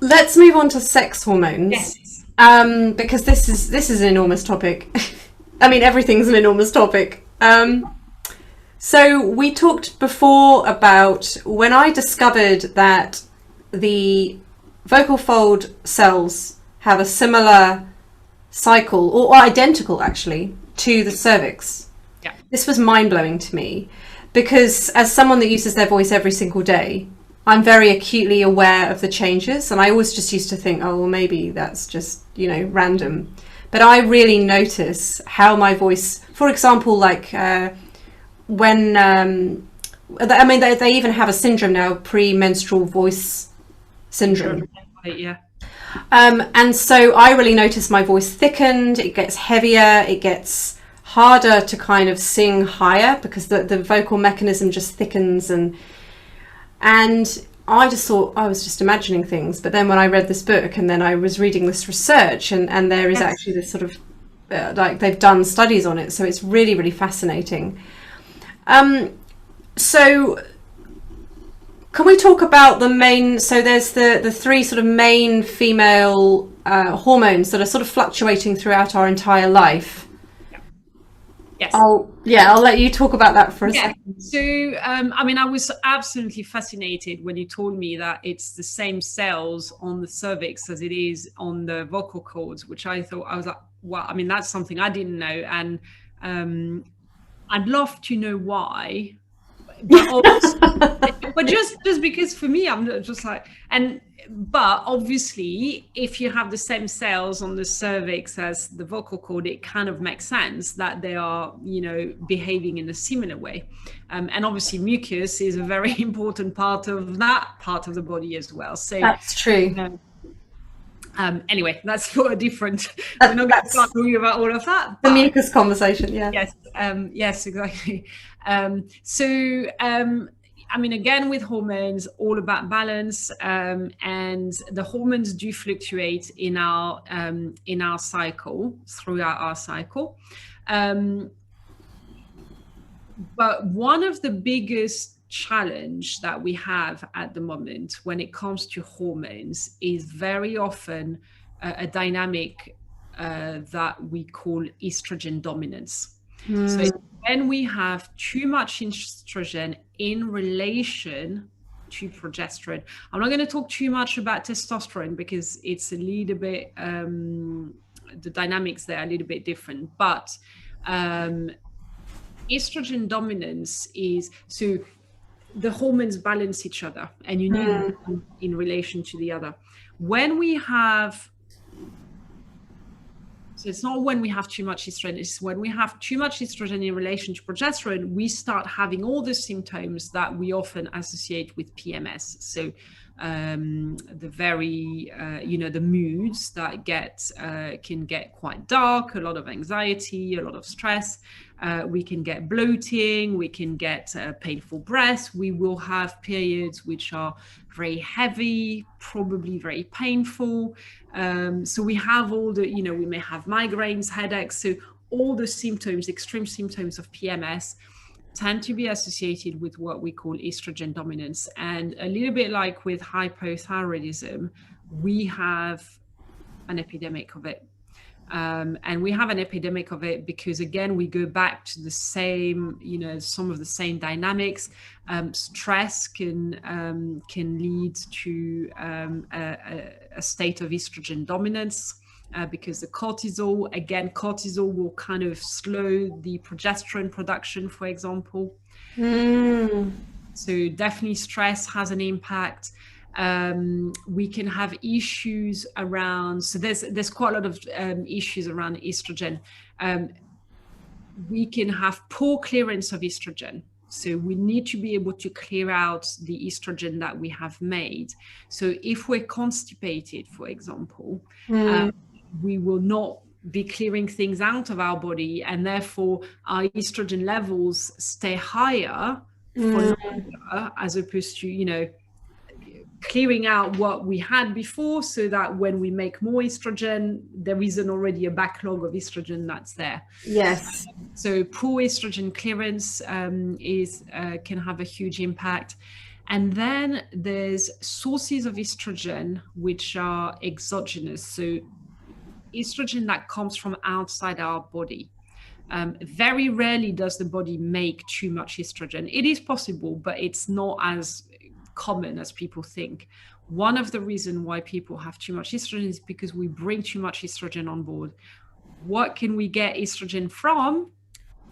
let's move on to sex hormones. Yes. Because this is an enormous topic. I mean, everything's an enormous topic. So we talked before about when I discovered that the vocal fold cells have a similar cycle, or identical actually, to the cervix. Yeah. This was mind-blowing to me because as someone that uses their voice every single day, I'm very acutely aware of the changes, and I always just used to think, oh, well, maybe that's just, random. But I really notice how my voice, for example, like when they even have a syndrome now, pre-menstrual voice syndrome. Yeah. And so I really notice my voice thickened, it gets heavier, it gets harder to kind of sing higher because the vocal mechanism just thickens, and I just thought I was just imagining things. But then when I read this book and then I was reading this research, and there is actually this sort of like they've done studies on it, so it's really, really fascinating. So can we talk about the main, so there's the three sort of main female hormones that are sort of fluctuating throughout our entire life. Yes. I'll let you talk about that for a second. So, I was absolutely fascinated when you told me that it's the same cells on the cervix as it is on the vocal cords, which I was like, wow, that's something I didn't know. And I'd love to know why. But, also, but just because for me, I'm just like, but obviously, if you have the same cells on the cervix as the vocal cord, it kind of makes sense that they are, behaving in a similar way. And obviously, mucus is a very important part of that part of the body as well. So that's true. Anyway, that's for a different. We're not going to start talking about all of that. The mucus conversation, yeah. Yes. Yes, exactly. Again, with hormones, all about balance, and the hormones do fluctuate in our cycle, throughout our cycle. But one of the biggest challenge that we have at the moment when it comes to hormones is very often a dynamic that we call estrogen dominance. So when we have too much estrogen in relation to progesterone, I'm not going to talk too much about testosterone because it's a little bit, the dynamics there are a little bit different, but estrogen dominance is, so the hormones balance each other and you need one in relation to the other. When we have, so it's not when we have too much estrogen, it's when we have too much estrogen in relation to progesterone, we start having all the symptoms that we often associate with PMS. So the very, the moods that can get quite dark, a lot of anxiety, a lot of stress. We can get bloating, we can get painful breaths. We will have periods which are very heavy, probably very painful. So we have all the, we may have migraines, headaches. So all the symptoms, extreme symptoms of PMS tend to be associated with what we call estrogen dominance. And a little bit like with hypothyroidism, we have an epidemic of it. And we have an epidemic of it because, again, we go back to the same, some of the same dynamics. Stress can lead to a state of estrogen dominance. Because the cortisol will kind of slow the progesterone production, for example. So definitely stress has an impact. We can have issues around, so there's quite a lot of issues around estrogen. We can have poor clearance of estrogen. So we need to be able to clear out the estrogen that we have made. So if we're constipated, for example, we will not be clearing things out of our body, and therefore our estrogen levels stay higher for longer, as opposed to, clearing out what we had before, so that when we make more estrogen, there isn't already a backlog of estrogen that's there. Yes. So poor estrogen clearance can have a huge impact. And then there's sources of estrogen, which are exogenous. So estrogen that comes from outside our body. Very rarely does the body make too much estrogen. It is possible, but it's not as common as people think. One of the reasons why people have too much estrogen is because we bring too much estrogen on board. What can we get estrogen from?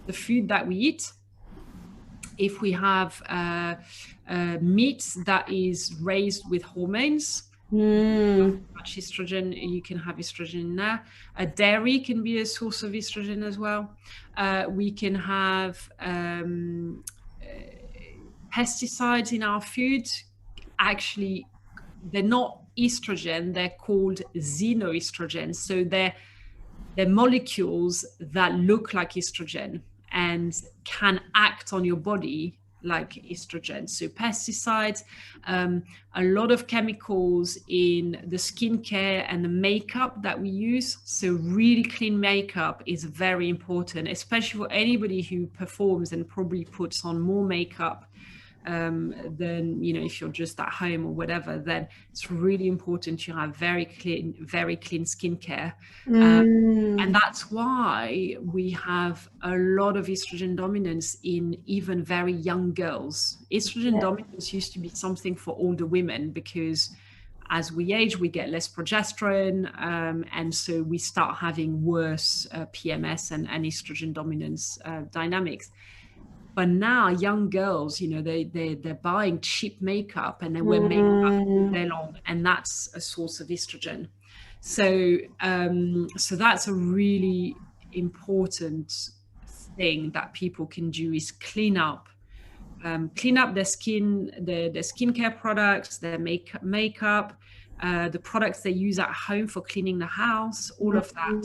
The food that we eat. If we have meat that is raised with hormones, much estrogen, you can have estrogen in there. Dairy can be a source of estrogen as well. We can have pesticides in our food. Actually, they're not estrogen, they're called xenoestrogens. So they're molecules that look like estrogen and can act on your body like estrogen. So pesticides, a lot of chemicals in the skincare and the makeup that we use. So really clean makeup is very important, especially for anybody who performs and probably puts on more makeup than, you know, if you're just at home or whatever, then it's really important to have very clean skincare. And that's why we have a lot of estrogen dominance in even very young girls. Estrogen dominance used to be something for older women because as we age, we get less progesterone, and so we start having worse PMS and estrogen dominance dynamics. But now young girls, you know, they're buying cheap makeup and they wear makeup all day long, and that's a source of estrogen. So so that's a really important thing that people can do, is clean up their skin, their skincare products, their makeup, the products they use at home for cleaning the house. All of that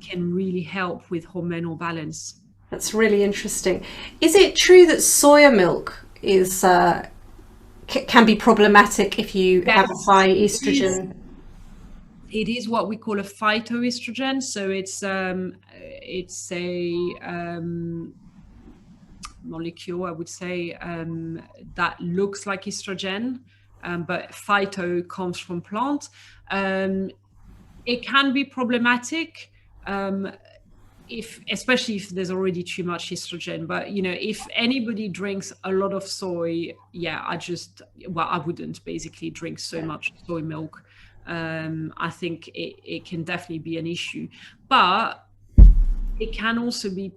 can really help with hormonal balance. That's really interesting. Is it true that soya milk is can be problematic if you have a high estrogen? It is what we call a phytoestrogen. So it's a molecule, I would say, that looks like estrogen, but phyto comes from plant. It can be problematic. Especially if there's already too much estrogen. But, you know, if anybody drinks a lot of soy, I wouldn't basically drink so much soy milk. I think it can definitely be an issue, but it can also be,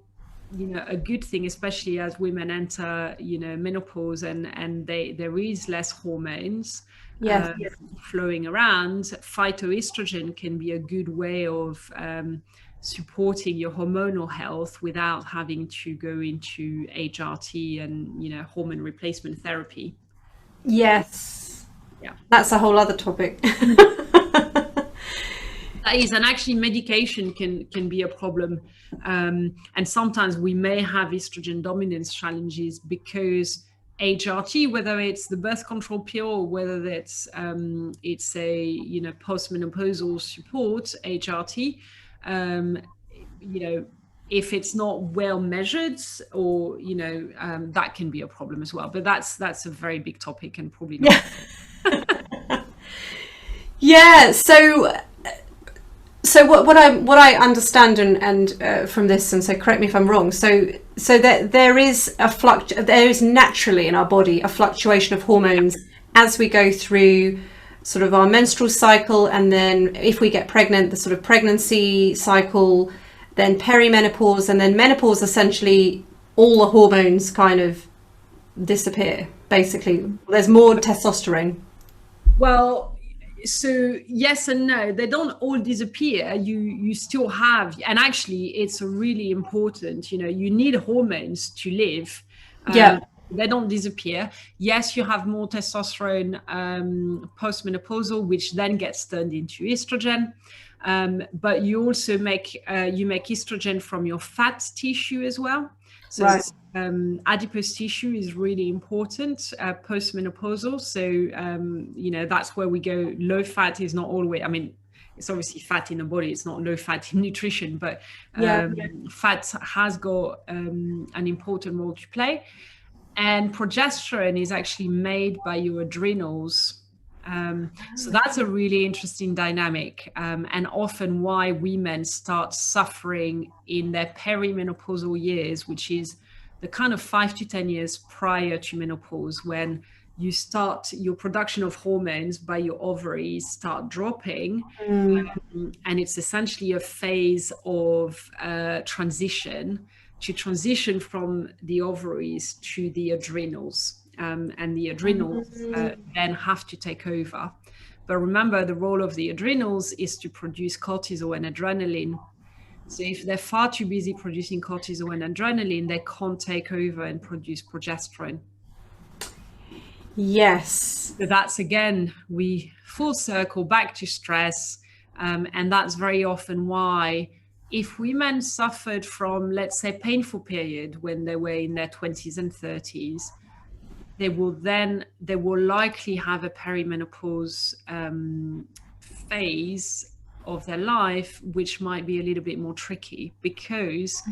you know, a good thing, especially as women enter, you know, menopause and there is less hormones flowing around. Phytoestrogen can be a good way of supporting your hormonal health without having to go into HRT and, you know, hormone replacement therapy. Yes. Yeah. That's a whole other topic. That is, and actually medication can be a problem. And sometimes we may have estrogen dominance challenges because HRT, whether it's the birth control pill or whether it's a, you know, postmenopausal support, HRT, you know, if it's not well measured, or, you know, that can be a problem as well. But that's a very big topic and probably not. Yeah. So what I understand and from this, and so correct me if I'm wrong. So that there is naturally in our body a fluctuation of hormones as we go through sort of our menstrual cycle, and then if we get pregnant, the sort of pregnancy cycle, then perimenopause, and then menopause. Essentially, all the hormones kind of disappear. Basically, there's more testosterone. Well, so yes and no, they don't all disappear. You still have, and actually it's really important, you know, you need hormones to live. They don't disappear. Yes, you have more testosterone postmenopausal, which then gets turned into estrogen. But you also make estrogen from your fat tissue as well. So right. Adipose tissue is really important postmenopausal. So, you know, that's where we go. Low fat is not always, I mean, it's obviously fat in the body. It's not low fat in nutrition, but fat has got an important role to play. and progesterone is actually made by your adrenals. So that's a really interesting dynamic, and often why women start suffering in their perimenopausal years, which is the kind of 5 to 10 years prior to menopause, when you start your production of hormones by your ovaries start dropping. And it's essentially a phase of transition from the ovaries to the adrenals. And the adrenals then have to take over. But remember, the role of the adrenals is to produce cortisol and adrenaline. So if they're far too busy producing cortisol and adrenaline, they can't take over and produce progesterone. Yes. So that's, again, we full circle back to stress. And that's very often why, if women suffered from, let's say, painful period when they were in their 20s and 30s, they will likely have a perimenopause phase of their life, which might be a little bit more tricky, because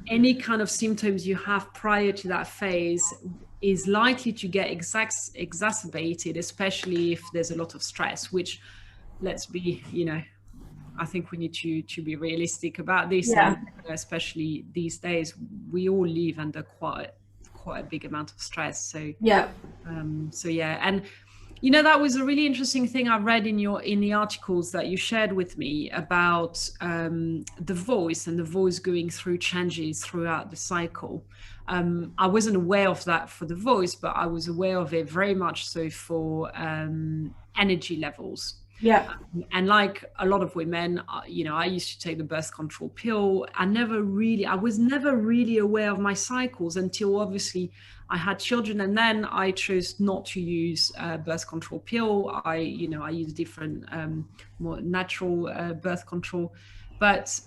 any kind of symptoms you have prior to that phase is likely to get exacerbated, especially if there's a lot of stress, which, let's be, I think we need to be realistic about this. Yeah. And especially these days, we all live under quite a big amount of stress. So yeah. And that was a really interesting thing I read in the articles that you shared with me about the voice, and the voice going through changes throughout the cycle. I wasn't aware of that for the voice, but I was aware of it very much so for energy levels. Yeah. And like a lot of women, I used to take the birth control pill. I was never really aware of my cycles until obviously I had children, and then I chose not to use birth control pill. I use different more natural birth control, but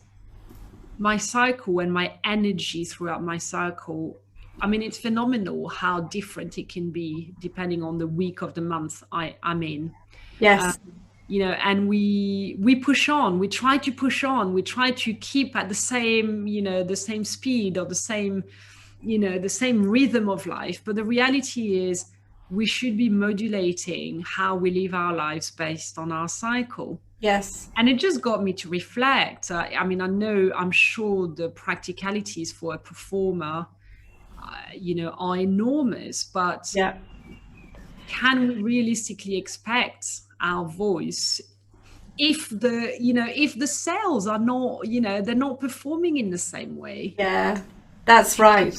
my cycle and my energy throughout my cycle, it's phenomenal how different it can be depending on the week of the month I'm in. Yes. And we push on, we try to push on, we try to keep at the same, the same speed or the same rhythm of life. But the reality is we should be modulating how we live our lives based on our cycle. Yes. And it just got me to reflect. I'm sure the practicalities for a performer, are enormous, but yeah. Can we realistically expect our voice if the cells are not, they're not performing in the same way? Yeah, that's right.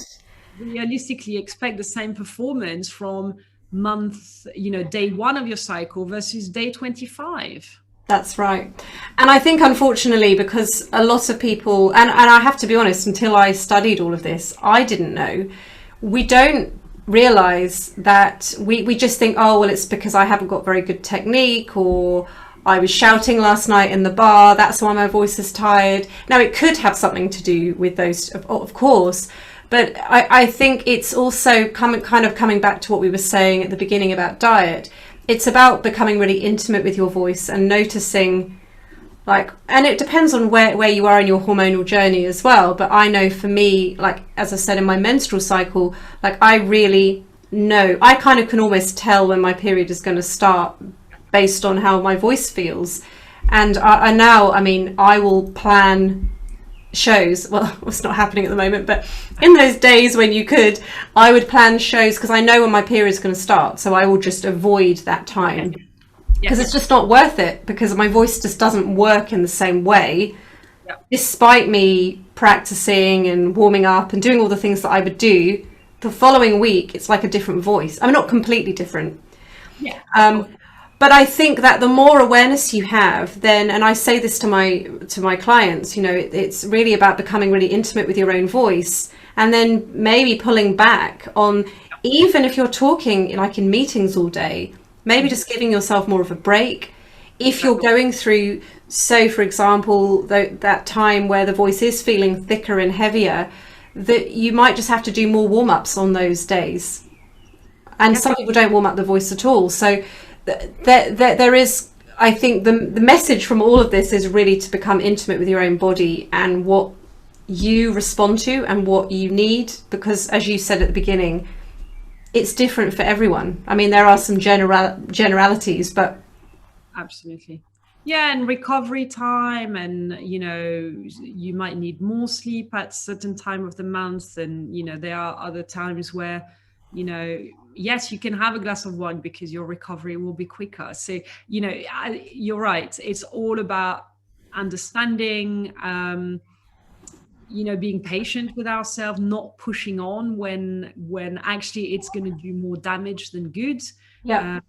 Realistically expect the same performance from day 1 of your cycle versus day 25. That's right. And I think, unfortunately, because a lot of people, and I have to be honest, until I studied all of this, I didn't know. We don't realize that we just think, oh, well, it's because I haven't got very good technique, or I was shouting last night in the bar, that's why my voice is tired. Now, it could have something to do with those, of course, but I think it's also coming back to what we were saying at the beginning about diet. It's about becoming really intimate with your voice and noticing, and it depends on where you are in your hormonal journey as well. But I know for me, as I said, in my menstrual cycle, I really know, I kind of can almost tell when my period is going to start based on how my voice feels. And I will plan shows. Well, it's not happening at the moment, but in those days when I would plan shows because I know when my period is going to start. So I will just avoid that time. Because it's just not worth it, because my voice just doesn't work in the same way. Despite me practicing and warming up and doing all the things that I would do, the following week it's like a different voice. I'm not completely different. But I think that the more awareness you have, then, and I say this to my clients, it's really about becoming really intimate with your own voice, and then maybe pulling back on, even if you're talking in meetings all day, maybe just giving yourself more of a break. If you're going through, so for example, that time where the voice is feeling thicker and heavier, that you might just have to do more warm-ups on those days. And some people don't warm up the voice at all. So there is, I think the message from all of this is really to become intimate with your own body and what you respond to and what you need, because as you said at the beginning, it's different for everyone. I mean, there are some generalities, but absolutely. Yeah, and recovery time, and you might need more sleep at certain time of the month, and there are other times where yes, you can have a glass of wine because your recovery will be quicker. So you're right, it's all about understanding, being patient with ourselves, not pushing on when actually it's going to do more damage than good. yeah.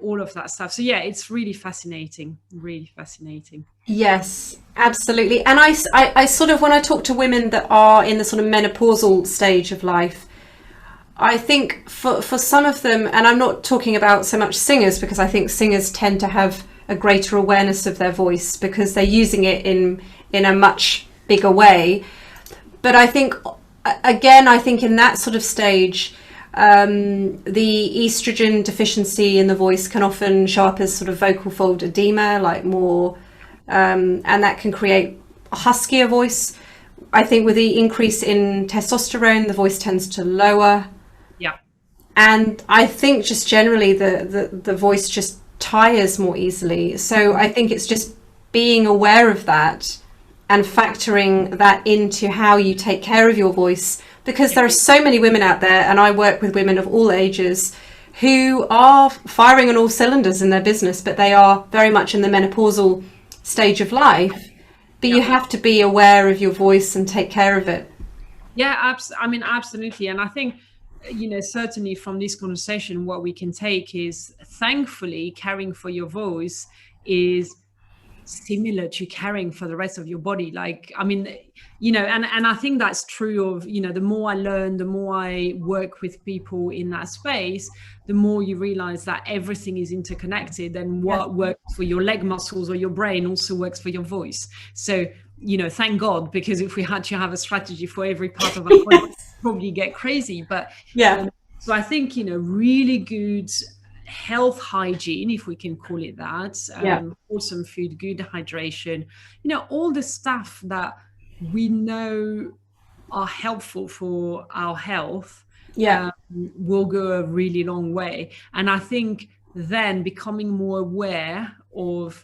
All of that stuff. So yeah, it's really fascinating, really fascinating. Yes, absolutely. And I sort of, when I talk to women that are in the sort of menopausal stage of life, I think for some of them, and I'm not talking about so much singers, because I think singers tend to have a greater awareness of their voice because they're using it in a much bigger way. But I think, again, I think in that sort of stage, the estrogen deficiency in the voice can often show up as sort of vocal fold edema, like more, and that can create a huskier voice. I think with the increase in testosterone, the voice tends to lower. Yeah. And I think just generally the voice just tires more easily. So I think it's just being aware of that and factoring that into how you take care of your voice, because there are so many women out there, and I work with women of all ages who are firing on all cylinders in their business, but they are very much in the menopausal stage of life. But you have to be aware of your voice and take care of it. Yeah, absolutely. And I think, certainly from this conversation, what we can take is, thankfully, caring for your voice is similar to caring for the rest of your body. Like, and I think that's true of, the more I learn, the more I work with people in that space, the more you realize that everything is interconnected, and what works for your leg muscles or your brain also works for your voice. So, thank God, because if we had to have a strategy for every part of our body, we'd probably get crazy. But so I think, really good health hygiene, if we can call it that, wholesome food, good hydration, all the stuff that we know are helpful for our health, will go a really long way. And I think then becoming more aware of,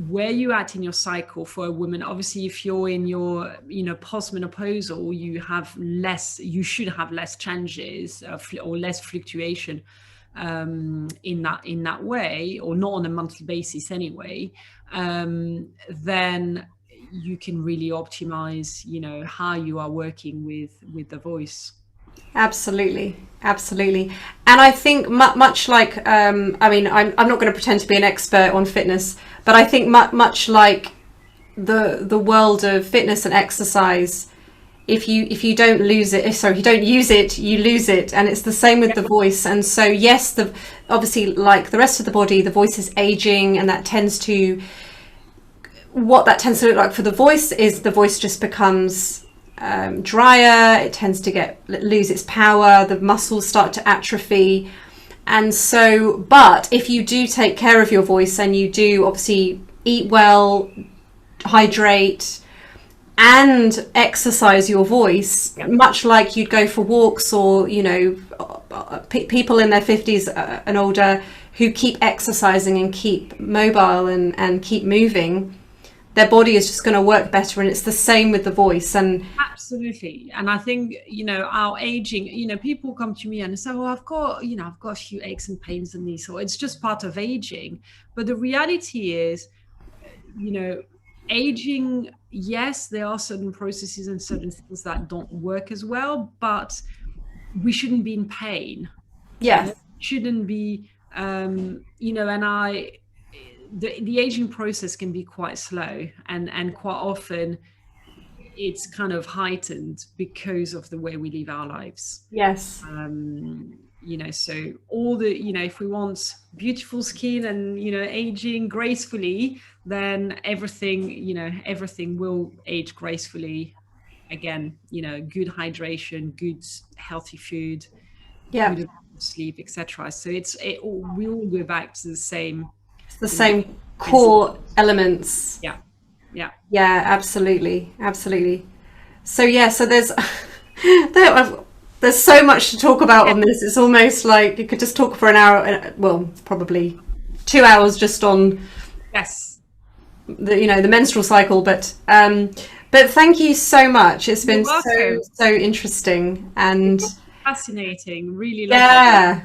where you at in your cycle for a woman. Obviously, if you're in your postmenopausal, you should have less changes or less fluctuation in that way, or not on a monthly basis anyway. Then you can really optimize how you are working with the voice. Absolutely. And I think much like, I'm not going to pretend to be an expert on fitness, but I think much like the world of fitness and exercise, if you don't use it, you lose it. And it's the same with the voice. And so, yes, obviously, like the rest of the body, the voice is aging, and what that tends to look like for the voice is the voice just becomes drier. It tends to lose its power. The muscles start to atrophy. And so, but if you do take care of your voice, and you do obviously eat well, hydrate, and exercise your voice, much like you'd go for walks, or people in their 50s and older who keep exercising and keep mobile and keep moving, their body is just going to work better. And it's the same with the voice. And absolutely. And I think, our aging, people come to me and say, oh, I've got a few aches and pains in these, or it's just part of aging. But the reality is, aging, yes, there are certain processes and certain things that don't work as well, but we shouldn't be in pain. Yes. Shouldn't be, the aging process can be quite slow, and quite often it's kind of heightened because of the way we live our lives. Yes. So all the, if we want beautiful skin and, aging gracefully, then everything will age gracefully. Again, good hydration, good healthy food, good sleep, etc. So we all go back to the same. It's the same core elements. Yeah, absolutely. So there's there's so much to talk about on this. It's almost like you could just talk for an hour. Well, probably 2 hours just on yes, the menstrual cycle. But thank you so much. It's been so interesting and fascinating. Really love it. yeah.